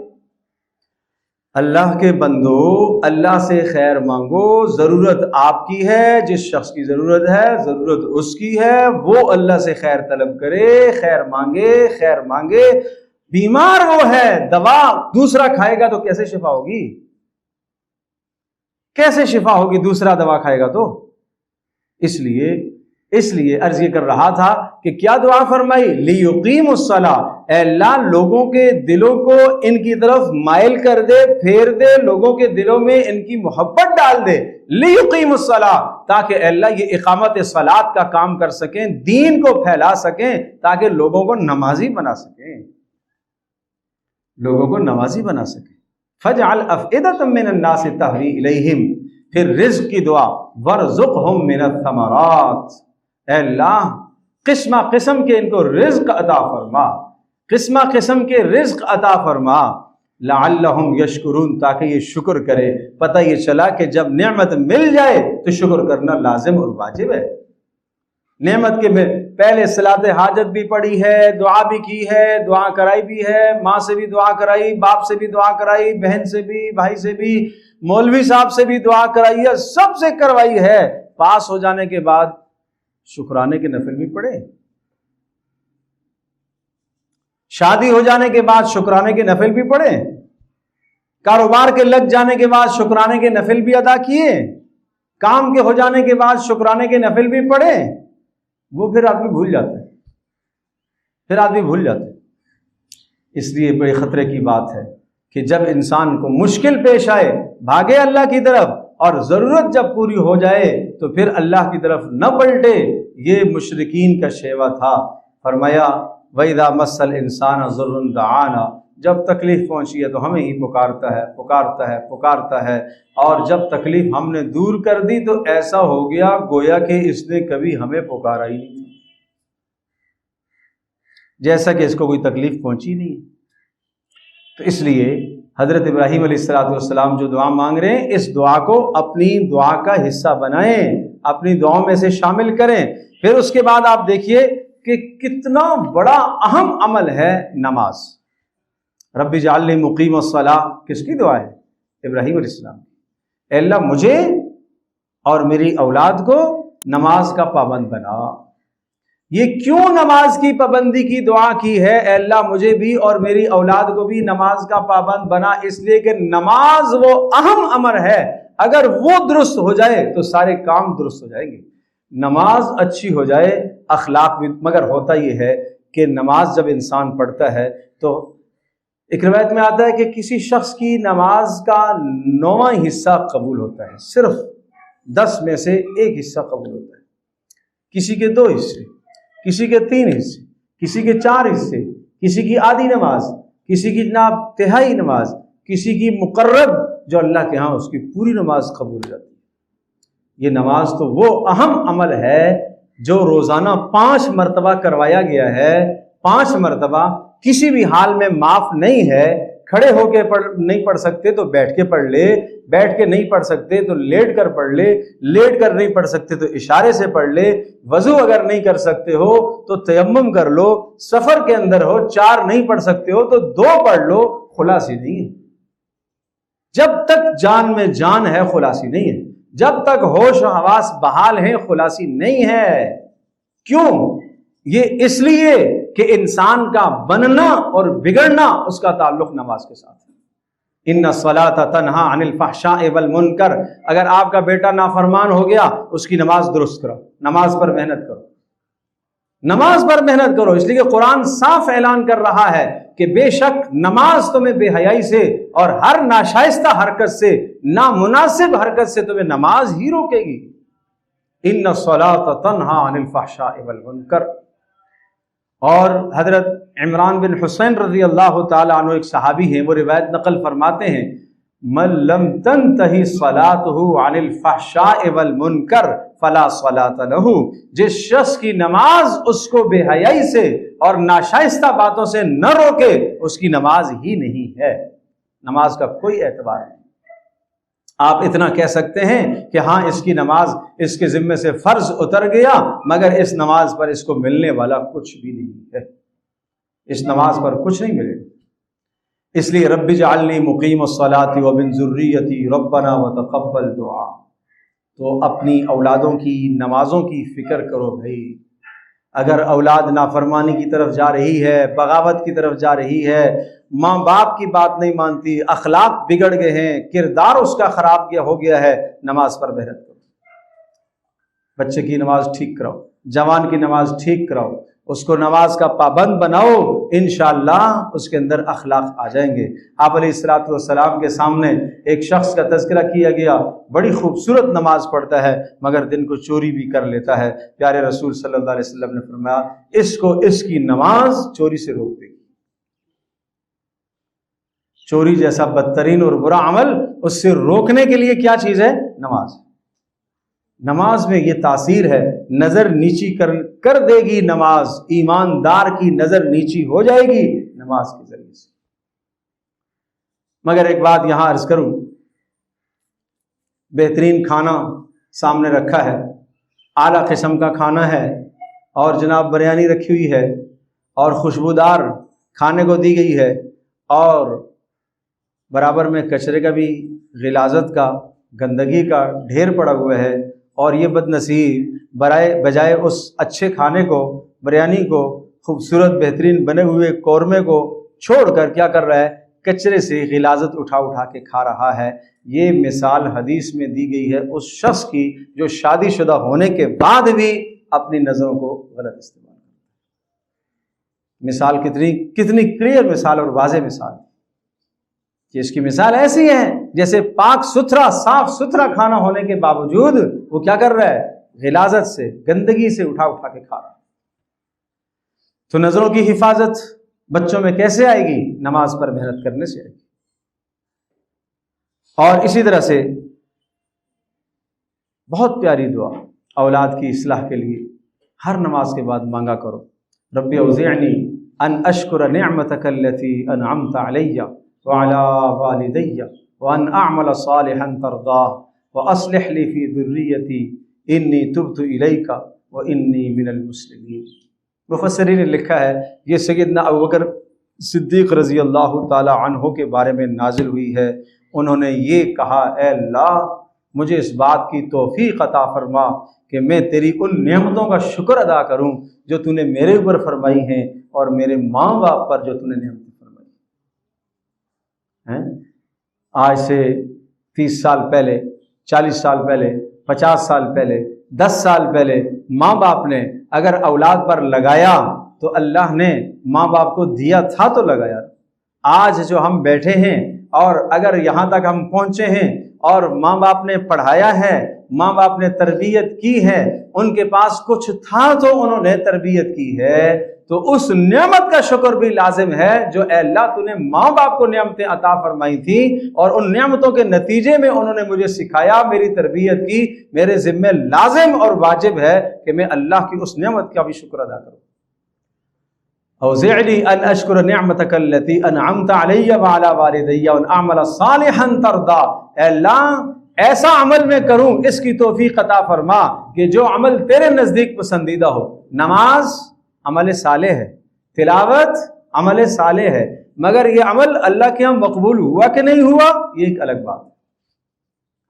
اللہ کے بندو اللہ سے خیر مانگو، ضرورت آپ کی ہے، جس شخص کی ضرورت ہے ضرورت اس کی ہے، وہ اللہ سے خیر طلب کرے، خیر مانگے، خیر مانگے۔ بیمار وہ ہے، دوا دوسرا کھائے گا تو کیسے شفا ہوگی؟ کیسے شفا ہوگی دوسرا دوا کھائے گا تو؟ اس لیے عرض یہ کر رہا تھا کہ کیا دعا فرمائی؟ لیقیموا الصلاۃ، اے اللہ لوگوں کے دلوں کو ان کی طرف مائل کر دے، پھیر دے، لوگوں کے دلوں میں ان کی محبت ڈال دے۔ لیقیموا الصلاۃ، تاکہ اے اللہ یہ اقامت صلاۃ کا کام کر سکیں، دین کو پھیلا سکیں، تاکہ لوگوں کو نمازی بنا سکیں، لوگوں کو نمازی بنا سکیں۔ فَاجْعَلْ أَفْئِدَةً مِّنَ النَّاسِ تَهْوِي إِلَيْهِمْ، پھر رزق کی دعا، وَارْزُقْهُم مِّنَ الثَّمَرَاتِ، اے اللہ قسمہ قسم کے ان کو رزق عطا فرما، قسمہ قسم کے رزق عطا فرما، لَعَلَّهُمْ يَشْكُرُونَ، تاکہ یہ شکر کرے۔ پتہ یہ چلا کہ جب نعمت مل جائے تو شکر کرنا لازم اور واجب ہے۔ نعمت کے پہلے صلاۃ حاجت بھی پڑھی ہے، دعا بھی کی ہے، دعا کرائی بھی ہے، ماں سے بھی دعا کرائی، باپ سے بھی دعا کرائی، بہن سے بھی، بھائی سے بھی، مولوی صاحب سے بھی دعا کرائی ہے، سب سے کروائی ہے۔ پاس ہو جانے کے بعد شکرانے کے نفل بھی پڑھے، شادی ہو جانے کے بعد شکرانے کے نفل بھی پڑھے، کاروبار کے لگ جانے کے بعد شکرانے کے نفل بھی ادا کیے، کام کے ہو جانے کے بعد شکرانے کے نفل بھی پڑھے، وہ پھر آدمی بھول جاتا ہے، پھر آدمی بھول جاتا ہے۔ اس لیے بڑے خطرے کی بات ہے کہ جب انسان کو مشکل پیش آئے، بھاگے اللہ کی طرف، اور ضرورت جب پوری ہو جائے تو پھر اللہ کی طرف نہ پلٹے، یہ مشرکین کا شیوا تھا۔ فرمایا وَإِذَا مَسَّ الْإِنسَانَ ضُرٌّ دَعَانَا، جب تکلیف پہنچی ہے تو ہمیں ہی پکارتا ہے، اور جب تکلیف ہم نے دور کر دی تو ایسا ہو گیا گویا کہ اس نے کبھی ہمیں پکارا ہی نہیں، جیسا کہ اس کو کوئی تکلیف پہنچی نہیں۔ تو اس لیے حضرت ابراہیم علیہ السلام جو دعا مانگ رہے ہیں، اس دعا کو اپنی دعا کا حصہ بنائیں، اپنی دعاؤں میں سے شامل کریں۔ پھر اس کے بعد آپ دیکھیے کہ کتنا بڑا اہم عمل ہے نماز۔ رب اجعلنی مقیم الصلاۃ کس کی دعا ہے؟ ابراہیم علیہ السلام۔ اے اللہ مجھے اور میری اولاد کو نماز کا پابند بنا۔ یہ کیوں نماز کی پابندی کی دعا کی ہے؟ اے اللہ مجھے بھی اور میری اولاد کو بھی نماز کا پابند بنا، اس لیے کہ نماز وہ اہم امر ہے، اگر وہ درست ہو جائے تو سارے کام درست ہو جائیں گے۔ نماز اچھی ہو جائے اخلاق بھی، مگر ہوتا یہ ہے کہ نماز جب انسان پڑھتا ہے تو ایک روایت میں آتا ہے کہ کسی شخص کی نماز کا 9واں حصہ قبول ہوتا ہے، صرف 10 میں سے 1 حصہ قبول ہوتا ہے، کسی کے 2 حصے، کسی کے 3 حصے، کسی کے 4 حصے، کسی کی آدھی نماز، کسی کی جناب تہائی نماز، کسی کی مقرب جو اللہ کے ہاں اس کی پوری نماز قبول ہو جاتی ہے۔ یہ نماز تو وہ اہم عمل ہے جو روزانہ 5 مرتبہ کروایا گیا ہے، 5 مرتبہ، کسی بھی حال میں معاف نہیں ہے۔ کھڑے ہو کے نہیں پڑھ سکتے تو بیٹھ کے پڑھ لے، بیٹھ کے نہیں پڑھ سکتے تو لیٹ کر پڑھ لے، لیٹ کر نہیں پڑھ سکتے تو اشارے سے پڑھ لے، وضو اگر نہیں کر سکتے ہو تو تیمم کر لو، سفر کے اندر ہو 4 نہیں پڑھ سکتے ہو تو 2 پڑھ لو، خلاصی نہیں ہے۔ جب تک جان میں جان ہے خلاصی نہیں ہے، جب تک ہوش و حواس بحال ہیں خلاصی نہیں ہے۔ کیوں؟ یہ اس لیے کہ انسان کا بننا اور بگڑنا اس کا تعلق نماز کے ساتھ ہے۔ ان الصلاۃ تنہا عن الفحشاء والمنکر، اگر آپ کا بیٹا نافرمان ہو گیا اس کی نماز درست کرو، نماز پر محنت کرو، نماز پر محنت کرو، اس لیے کہ قرآن صاف اعلان کر رہا ہے کہ بے شک نماز تمہیں بے حیائی سے اور ہر ناشائستہ حرکت سے، نامناسب حرکت سے تمہیں نماز ہی روکے گی۔ ان الصلاۃ تنہا عن الفحشاء والمنکر۔ اور حضرت عمران بن حسین رضی اللہ تعالیٰ عنہ ایک صحابی ہیں، وہ روایت نقل فرماتے ہیں من لم تنتہی صلاتہ عن الفحشاء والمنکر فلا صلاۃ لہ، جس شخص کی نماز اس کو بے حیائی سے اور ناشائستہ باتوں سے نہ روکے اس کی نماز ہی نہیں ہے، نماز کا کوئی اعتبار نہیں۔ آپ اتنا کہہ سکتے ہیں کہ ہاں اس کی نماز اس کے ذمے سے فرض اتر گیا، مگر اس نماز پر اس کو ملنے والا کچھ بھی نہیں ہے، اس نماز پر کچھ نہیں ملے گا۔ اس لیے رب اجعلنی مقیم الصلاۃ ومن ذریتی ربنا وتقبل دعا۔ تو اپنی اولادوں کی نمازوں کی فکر کرو بھائی۔ اگر اولاد نافرمانی کی طرف جا رہی ہے، بغاوت کی طرف جا رہی ہے، ماں باپ کی بات نہیں مانتی، اخلاق بگڑ گئے ہیں، کردار اس کا خراب ہو گیا ہے، نماز پر محنت کرو، بچے کی نماز ٹھیک کراؤ، جوان کی نماز ٹھیک کراؤ، اس کو نماز کا پابند بناؤ، انشاءاللہ اس کے اندر اخلاق آ جائیں گے۔ آپ علیہ الصلوۃ والسلام کے سامنے ایک شخص کا تذکرہ کیا گیا، بڑی خوبصورت نماز پڑھتا ہے مگر دن کو چوری بھی کر لیتا ہے۔ پیارے رسول صلی اللہ علیہ وسلم نے فرمایا اس کو اس کی نماز چوری سے روک دے گی۔ چوری جیسا بدترین اور برا عمل، اس سے روکنے کے لیے کیا چیز ہے؟ نماز۔ نماز میں یہ تاثیر ہے، نظر نیچی کر دے گی نماز، ایماندار کی نظر نیچی ہو جائے گی نماز کے ذریعے سے۔ مگر ایک بات یہاں عرض کروں، بہترین کھانا سامنے رکھا ہے، اعلیٰ قسم کا کھانا ہے، اور جناب بریانی رکھی ہوئی ہے اور خوشبودار کھانے کو دی گئی ہے، اور برابر میں کچرے کا بھی، غلاظت کا، گندگی کا ڈھیر پڑا ہوا ہے، اور یہ بد نصیب بجائے اس اچھے کھانے کو، بریانی کو، خوبصورت بہترین بنے ہوئے قورمے کو چھوڑ کر کیا کر رہا ہے؟ کچرے سے غلاظت اٹھا کے کھا رہا ہے۔ یہ مثال حدیث میں دی گئی ہے اس شخص کی جو شادی شدہ ہونے کے بعد بھی اپنی نظروں کو غلط استعمال کرتا ہے۔ مثال کتنی کلیئر مثال اور واضح مثال کہ اس کی مثال ایسی ہے جیسے پاک ستھرا صاف ستھرا کھانا ہونے کے باوجود وہ کیا کر رہا ہے؟ غلاظت سے، گندگی سے اٹھا اٹھا کے کھا رہا ہے۔ تو نظروں کی حفاظت بچوں میں کیسے آئے گی؟ نماز پر محنت کرنے سے آئے گی۔ اور اسی طرح سے بہت پیاری دعا اولاد کی اصلاح کے لیے ہر نماز کے بعد مانگا کرو، رب اوزعنی ان اشکر نعمتک التی انعمت علی وعلی والدی وان اعمل صالحا ترضاہ واصلح لی فی ذریتی انی تبت الیک وانی من المسلمین۔ مفسرین نے لکھا ہے یہ سیدنا ابوبکر صدیق رضی اللہ تعالی عنہ کے بارے میں نازل ہوئی ہے۔ انہوں نے یہ کہا، اے اللہ مجھے اس بات کی توفیق عطا فرما کہ میں تیری ان نعمتوں کا شکر ادا کروں جو تو نے میرے اوپر فرمائی ہیں اور میرے ماں باپ پر جو تو نے نعمتیں فرمائی ہیں۔ آج سے 30 سال پہلے، 40 سال پہلے، 50 سال پہلے، 10 سال پہلے ماں باپ نے اگر اولاد پر لگایا تو اللہ نے ماں باپ کو دیا تھا تو لگایا۔ آج جو ہم بیٹھے ہیں اور اگر یہاں تک ہم پہنچے ہیں اور ماں باپ نے پڑھایا ہے، ماں باپ نے تربیت کی ہے، ان کے پاس کچھ تھا تو انہوں نے تربیت کی ہے، تو اس نعمت کا شکر بھی لازم ہے جو اے اللہ تو نے ماں باپ کو نعمتیں عطا فرمائی تھی اور ان نعمتوں کے نتیجے میں انہوں نے مجھے سکھایا، میری تربیت کی، میرے ذمہ لازم اور واجب ہے کہ میں اللہ کی اس نعمت کا بھی شکر ادا کروں۔ اوزعنی ان اشکر نعمتک التی انعمت علی وعلی والدی وان اعمل صالحا ترضا، اے اللہ ایسا عمل میں کروں، اس کی توفیق عطا فرما کہ جو عمل تیرے نزدیک پسندیدہ ہو۔ نماز عمل صالح ہے، تلاوت عمل صالح ہے، مگر یہ عمل اللہ کے ہاں مقبول ہوا کہ نہیں ہوا یہ ایک الگ بات۔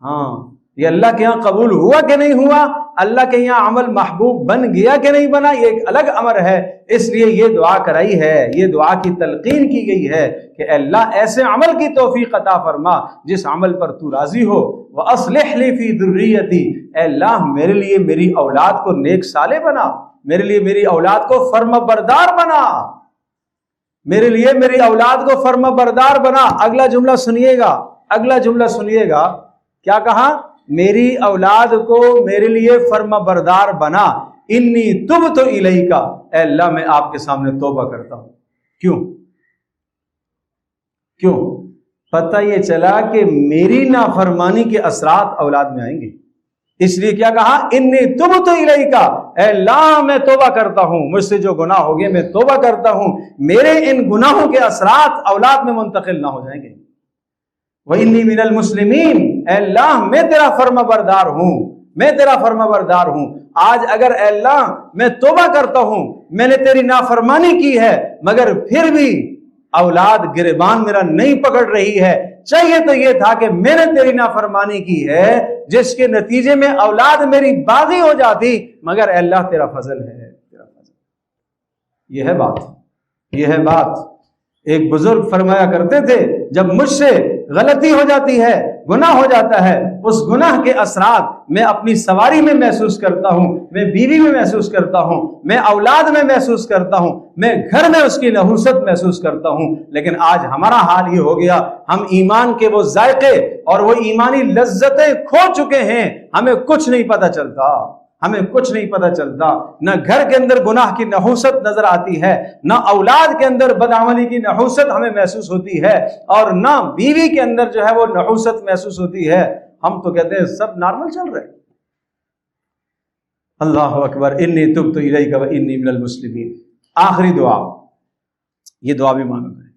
ہاں، یہ اللہ کے ہاں قبول ہوا کہ نہیں ہوا، اللہ کے یہاں عمل محبوب بن گیا کہ نہیں بنا، یہ ایک الگ امر ہے۔ اس لیے یہ دعا کرائی ہے، یہ دعا کی تلقین کی گئی ہے کہ اے اللہ ایسے عمل کی توفیق عطا فرما جس عمل پر تو راضی ہو۔ وَأَصْلِحْ لِي فِي ذُرِّيَّتِي، اے اللہ میرے لیے میری اولاد کو نیک صالح بنا، میرے لیے میری اولاد کو فرما بردار بنا، میرے لیے میری اولاد کو فرما بردار بنا۔ اگلا جملہ سنیے گا، اگلا جملہ سنیے گا، کیا کہا؟ میری اولاد کو میرے لیے فرما بردار بنا، انی تبت الیک، اے اللہ میں آپ کے سامنے توبہ کرتا ہوں۔ کیوں؟ پتہ یہ چلا کہ میری نافرمانی کے اثرات اولاد میں آئیں گے، اس لیے کیا کہا؟ انی تبت الیک، اے اللہ میں توبہ کرتا ہوں، مجھ سے جو گناہ ہو گئے میں توبہ کرتا ہوں، میرے ان گناہوں کے اثرات اولاد میں منتقل نہ ہو جائیں گے۔ وَإِنِّي مِنَ الْمُسْلِمِينَ، اے اللہ میں تیرا فرما بردار ہوں، میں تیرا فرما بردار ہوں۔ آج اگر اے اللہ میں توبہ کرتا ہوں، میں نے تیری نافرمانی کی ہے مگر پھر بھی اولاد گریبان میرا نہیں پکڑ رہی ہے، چاہیے تو یہ تھا کہ میں نے تیری نافرمانی کی ہے جس کے نتیجے میں اولاد میری باغی ہو جاتی، مگر اے اللہ تیرا فضل ہے، تیرا فضل۔ یہ ہے بات، یہ ہے بات۔ ایک بزرگ فرمایا کرتے تھے جب مجھ سے غلطی ہو جاتی ہے، گناہ ہو جاتا ہے، اس گناہ کے اثرات میں اپنی سواری میں محسوس کرتا ہوں، میں بیوی میں محسوس کرتا ہوں، میں اولاد میں محسوس کرتا ہوں، میں گھر میں اس کی نحوست محسوس کرتا ہوں۔ لیکن آج ہمارا حال یہ ہو گیا، ہم ایمان کے وہ ذائقے اور وہ ایمانی لذتیں کھو چکے ہیں، ہمیں کچھ نہیں پتہ چلتا، ہمیں کچھ نہیں پتہ چلتا، نہ گھر کے اندر گناہ کی نحوست نظر آتی ہے، نہ اولاد کے اندر بدعملی کی نحوست ہمیں محسوس ہوتی ہے، اور نہ بیوی کے اندر جو ہے وہ نحوست محسوس ہوتی ہے۔ ہم تو کہتے ہیں سب نارمل چل رہے۔ اللہ اکبر، انی تبت الیک وانی من المسلمین۔ آخری دعا، یہ دعا بھی مانگا کریں،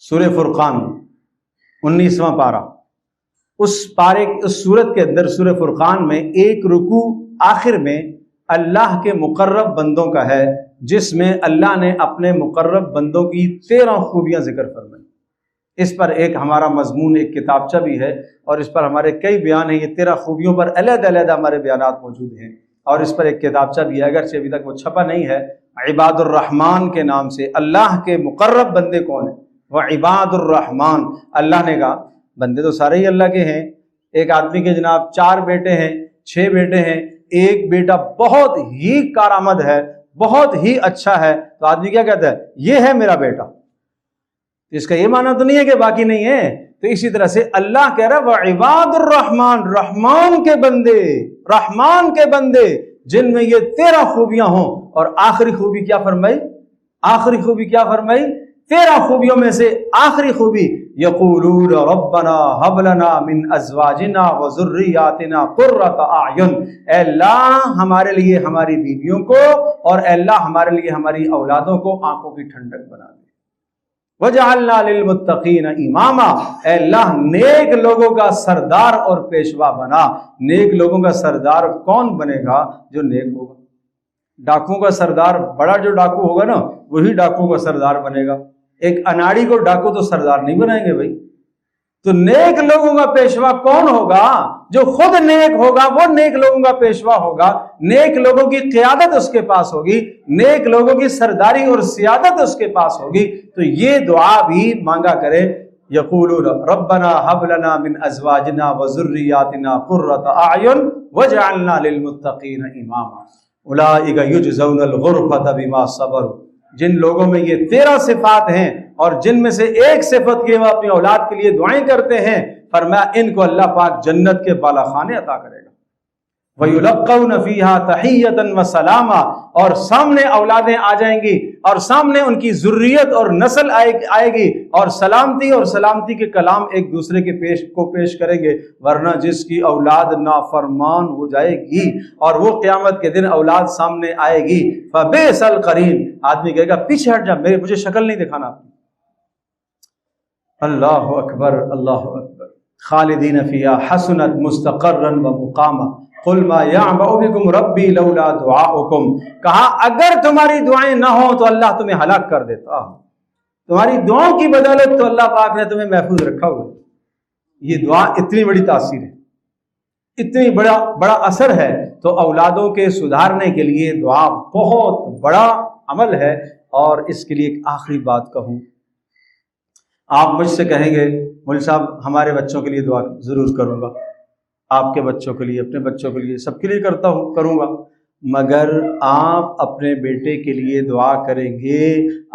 سورہ فرقان 19واں پارہ، اس پارے اس سورت کے اندر سورہ فرقان میں ایک رکوع آخر میں اللہ کے مقرب بندوں کا ہے، جس میں اللہ نے اپنے مقرب بندوں کی 13 خوبیاں ذکر فرمائی۔ اس پر ایک ہمارا مضمون، ایک کتابچہ بھی ہے، اور اس پر ہمارے کئی بیان ہیں۔ یہ 13 خوبیوں پر علیحدہ علیحدہ ہمارے بیانات موجود ہیں، اور اس پر ایک کتابچہ بھی ہے، اگرچہ ابھی تک وہ چھپا نہیں ہے۔ عباد الرحمن کے نام سے اللہ کے مقرب بندے کون ہیں؟ وہ عباد الرحمن۔ اللہ نے کہا بندے تو سارے ہی اللہ کے ہیں۔ ایک آدمی کے جناب 4 بیٹے ہیں، 6 بیٹے ہیں، ایک بیٹا بہت ہی کارآمد ہے، بہت ہی اچھا ہے، تو آدمی کیا کہتا ہے؟ یہ ہے میرا بیٹا۔ اس کا یہ معنی تو نہیں ہے کہ باقی نہیں ہے. تو اسی طرح سے اللہ کہہ رہا ہے وعباد الرحمن، رحمان کے بندے جن میں یہ 13 خوبیاں ہوں. اور آخری خوبی کیا فرمائی؟ 13 خوبیوں میں سے آخری خوبی یقولون ربنا هب لنا من ازواجنا وذریاتنا قرۃ اعین. اے اللہ ہمارے لیے ہماری بیویوں کو اور اے اللہ ہمارے لیے ہماری اولادوں کو آنکھوں کی ٹھنڈک بنا دے. وجعلنا للمتقین اماما، اے اللہ نیک لوگوں کا سردار اور پیشوا بنا. نیک لوگوں کا سردار کون بنے گا؟ جو نیک ہوگا. ڈاکوؤں کا سردار، بڑا جو ڈاکو ہوگا نا وہی ڈاکوؤں کا سردار بنے گا. ایک اناڑی کو ڈاکو تو سردار نہیں بنائیں گے بھائی. تو نیک لوگوں کا پیشوا کون ہوگا؟ جو خود نیک ہوگا وہ نیک لوگوں کا پیشوا ہوگا. نیک لوگوں کی قیادت اس کے پاس ہوگی، نیک لوگوں کی سرداری اور سیادت اس کے پاس ہوگی. تو یہ دعا بھی مانگا کرے یقولون ربنا هب لنا من ازواجنا وذریاتنا قرۃ اعین وجعلنا للمتقین اماما اولئک یجزون الغرفۃ بما صبروا. جن لوگوں میں یہ 13 صفات ہیں اور جن میں سے ایک صفت کی وہ اپنی اولاد کے لیے دعائیں کرتے ہیں، فرمایا ان کو اللہ پاک جنت کے بالا خانے عطا کرے گا. وَيُلَقَّوْنَ فِيهَا تَحِيَّةً وَسَلَامًا، اور سامنے اولادیں آ جائیں گی اور سامنے ان کی ذریت اور نسل آئے گی اور سلامتی کے کلام ایک دوسرے کے پیش کریں گے. ورنہ جس کی اولاد نافرمان ہو جائے گی اور وہ قیامت کے دن اولاد سامنے آئے گی فَبِئْسَ الْقَرِينُ، آدمی کہے گا پیچھے ہٹ جا، مجھے شکل نہیں دکھانا. اللہ اکبر، اللہ اکبر. خالدین فیہا حسنت مستقرا ومقاما قل ما یعبأ بکم ربی لولا دعاؤکم. کہا اگر تمہاری دعائیں نہ ہوں تو اللہ تمہیں ہلاک کر دیتا. تمہاری دعاؤں کی بدولت تو اللہ پاک نے تمہیں محفوظ رکھا ہوا ہے. یہ دعا اتنی بڑی تاثیر ہے، اتنی بڑا اثر ہے. تو اولادوں کے سدھارنے کے لیے دعا بہت بڑا عمل ہے. اور اس کے لیے ایک آخری بات کہوں، آپ مجھ سے کہیں گے مول صاحب ہمارے بچوں کے لیے دعا ضرور کروں گا، آپ کے بچوں کے لیے، اپنے بچوں کے لیے، سب کے لیے کروں گا. مگر آپ اپنے بیٹے کے لیے دعا کریں گے،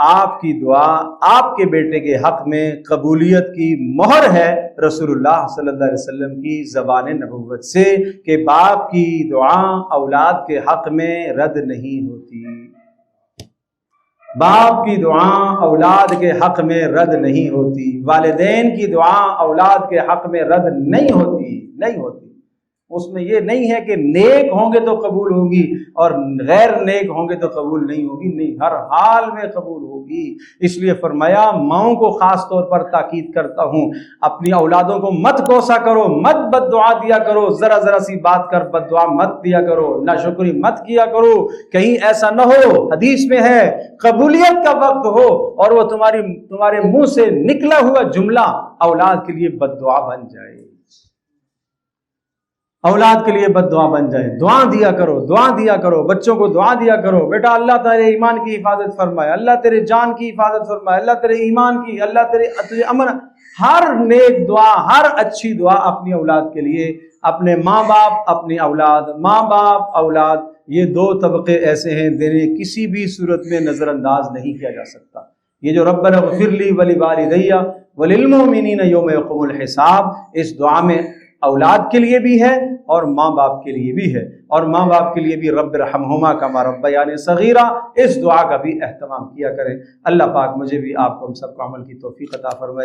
آپ کی دعا آپ کے بیٹے کے حق میں قبولیت کی مہر ہے رسول اللہ صلی اللہ علیہ وسلم کی زبان نبوت سے کہ باپ کی دعا اولاد کے حق میں رد نہیں ہوتی. باپ کی دعا اولاد کے حق میں رد نہیں ہوتی، والدین کی دعا اولاد کے حق میں رد نہیں ہوتی. اس میں یہ نہیں ہے کہ نیک ہوں گے تو قبول ہوگی اور غیر نیک ہوں گے تو قبول نہیں ہوگی، نہیں، ہر حال میں قبول ہوگی. اس لیے فرمایا ماؤں کو خاص طور پر تاکید کرتا ہوں، اپنی اولادوں کو مت کوسا کرو، مت بد دعا دیا کرو، ذرا سی بات کر بد دعا مت دیا کرو، ناشکری مت کیا کرو. کہیں ایسا نہ ہو، حدیث میں ہے قبولیت کا وقت ہو اور وہ تمہارے منہ سے نکلا ہوا جملہ اولاد کے لیے بد دعا بن جائے، اولاد کے لیے بد دعا بن جائے. دعا دیا کرو، بچوں کو دعا دیا کرو. بیٹا اللہ تیرے ایمان کی حفاظت فرمائے، اللہ تیرے جان کی حفاظت فرمائے، اللہ تیرے ایمان کی، اللہ تیرے امن. ہر نیک دعا، ہر اچھی دعا اپنی اولاد کے لیے. اپنے ماں باپ، اپنی اولاد، ماں باپ اولاد، یہ 2 طبقے ایسے ہیں جنہیں کسی بھی صورت میں نظر انداز نہیں کیا جا سکتا. یہ جو ربنا اغفر لی ولوالدی وللمؤمنین یوم یقوم الحساب، اس دعا میں اولاد کے لیے بھی ہے اور ماں باپ کے لیے بھی ہے. اور ماں باپ کے لیے بھی رب ارحمہما کما ربیانی صغیرا، اس دعا کا بھی اہتمام کیا کریں. اللہ پاک مجھے بھی آپ کو ہم سب کو عمل کی توفیق عطا فرمائے.